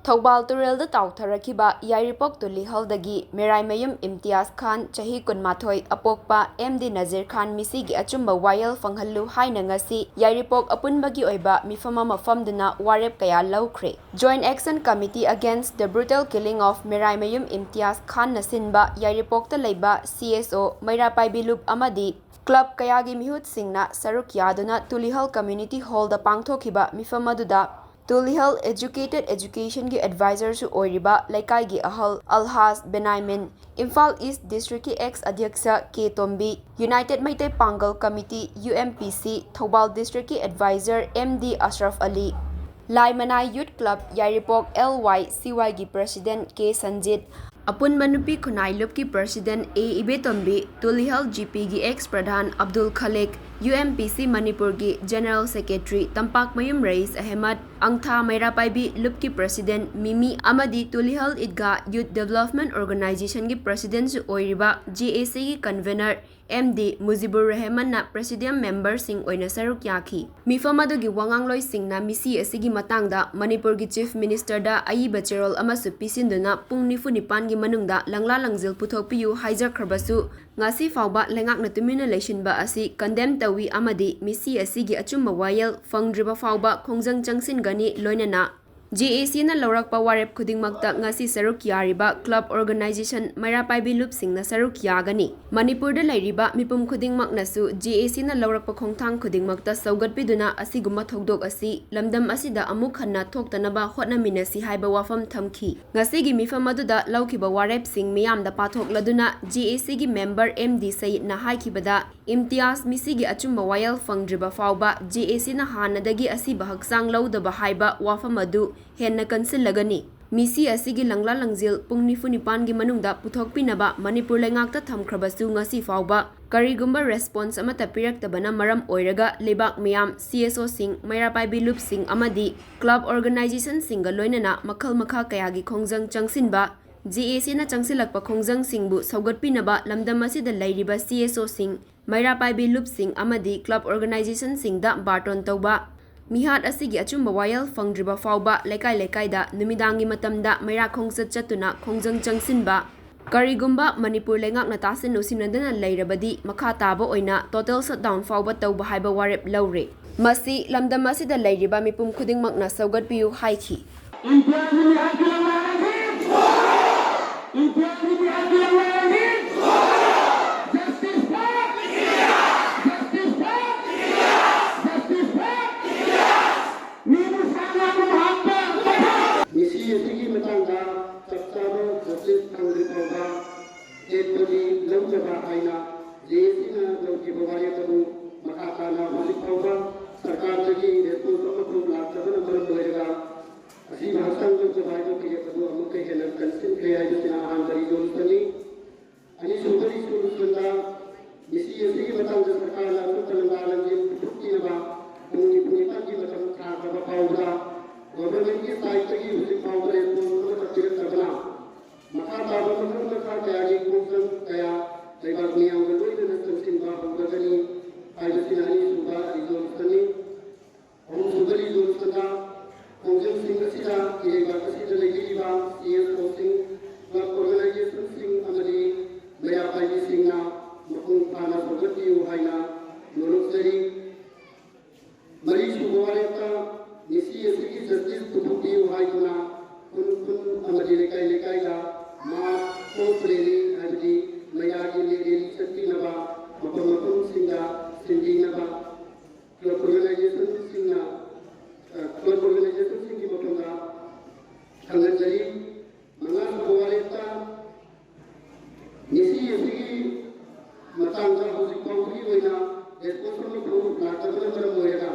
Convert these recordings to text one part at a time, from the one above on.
Thoubal Turel da taotharakkhiba Yairipok Tulihal dagi Meraimayum Imtiyaz Khan chahi kunmathoi apokpa Md Najir Khan mishigi achumba wayel fanghallu haina ngasi Yairipok Apunbagi oiba mifam famduna warep kaya loukhre. Joint Action Committee Against the Brutal Killing of Meraimayum Imtiyaz Khan nasinba Yairipok ta leiba CSO Meraimayum Lup amadi Club kayagi mihut singna saruk yaduna Tulihal Community Hall da pangthokhiba mifam aduda Tulihal Educated Education ki advisor su oiriba laikai gi ahal Alhas Benaimin Imphal East District ki ex adhyaksha K Tombi United Maitai Pangal Committee UMPC Thoubal District ki advisor MD Ashraf Ali Laimanai Youth Club Yairipok LYCY ki President K Sanjit Apunba nupi khunai lup ki President A Ibetombi Tulihal GP ki ex Pradhan Abdul Khalik UMPC Manipur ki General Secretary Meraimayum Ahmad Angtha Meraimayum Lup ki President Mimi amadi Tulihal Idga Youth Development Organization ki President su oiriba GAC ki Convener MD Mujibur Rahman na Presidium Member sing oina saruk yaki mifam adugi wangangloi singna misi asigi matangda Manipur ki Chief Minister da oiba cherol amasu pisinduna pung 9 gi manungda langla langjil puthokpiyu haijakhrabasu ngasi fawba lengakna tumina leisinba asi condemn tawi amadi misi asigi achumba wayel fangdriba fawba khongjang changsin gani loinana GAC na laurakpa warep khudingmakta ngasi saruk yariba club organization Meraimayum Lup singna saruk yagani Manipur da lairiba mipum khudingmakna su GAC na laurakpa khongthang khudingmakta saugatpiduna asiguma thokdok asi lamdam asida amuk hanna thoktanaba hotnaminasi haiba wafam thamki ngasigi mifam aduda laukhiba warep sing miyamda pathokladuna GAC gi member MD Sayid na haikibada Imtiyaz misigi achumba wayel fangdriba fawba GAC na hanadagi asiba haksang laudaba haiba wafam adu henna kansilagani misi asigi langla langjil pung 9 gi manungda puthokpinaba Manipur lengakta thamkhrabasu ngasi fawba karigumba response amata piraktabana maram oiraga lebak miyam CSO sing Meraimayum Lup sing amadi club organization singa loinana makhal makha kayagi khongjang changsinba GAC na changsilakpa khongjang singbu saugatpinaba lamdam asida lairiba CSO sing Meraimayum Lup sing amadi club organization singda barton tawba Mihat asigi achumba wayel fangdriba fawba laikai da numidangi matamda Mera khongsat chatuna khongjang changsinba karigumba Manipur lengakna tasin usinadana lairabadi makha taba oina total shutdown fawba tawba haiba warep laure masi lamdam asida lairiba mipum khudingmakna saugatpiyu haiki haina jesina loki bawari tabu makata na musik program sarkar jagi report approve la tabana maram loirega asi bhasang jo jabai jo kiye tabu amukai hena consent kaya jisina han dari jo tani ani subari suru sunda misi yesi batang jo sarkar la tutalanga langi putki na ba puni puni taki batang kha ba pawda government ki side jagi musik pawda report ko tirat tabana makata ba maram ka kaya ji program kaya Lebar miyang galoy na nagtansin ba ang gagani ay na sinani suba rizol tani ang suba rizol tata kung jang singa sila kiriba kasi dalagi ba iyang posting na organization sing amali Meraimayum sing na makung pana pagati o haina nulog dari mari subawareta nisi yasigi justice tubuti o hay kuna kun amali lekay la ma ko preli hadi Mayagi Lili Sati Naba, Mapamapum Singa, Sindi Naba, Club Organization Singa, Club Organization Singi Mapanga, Hanganjari, Mangas Boaleta, Nisi Yasi, Matangda, Hosipampi, Vena, Responsible Group, Natamana Moeda,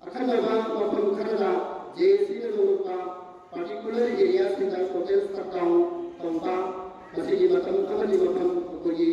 Akanaba, Mapam Canada, JC Nuka, particular areas in the hotel Takao, Tomba, masih di matam kami di matam kogi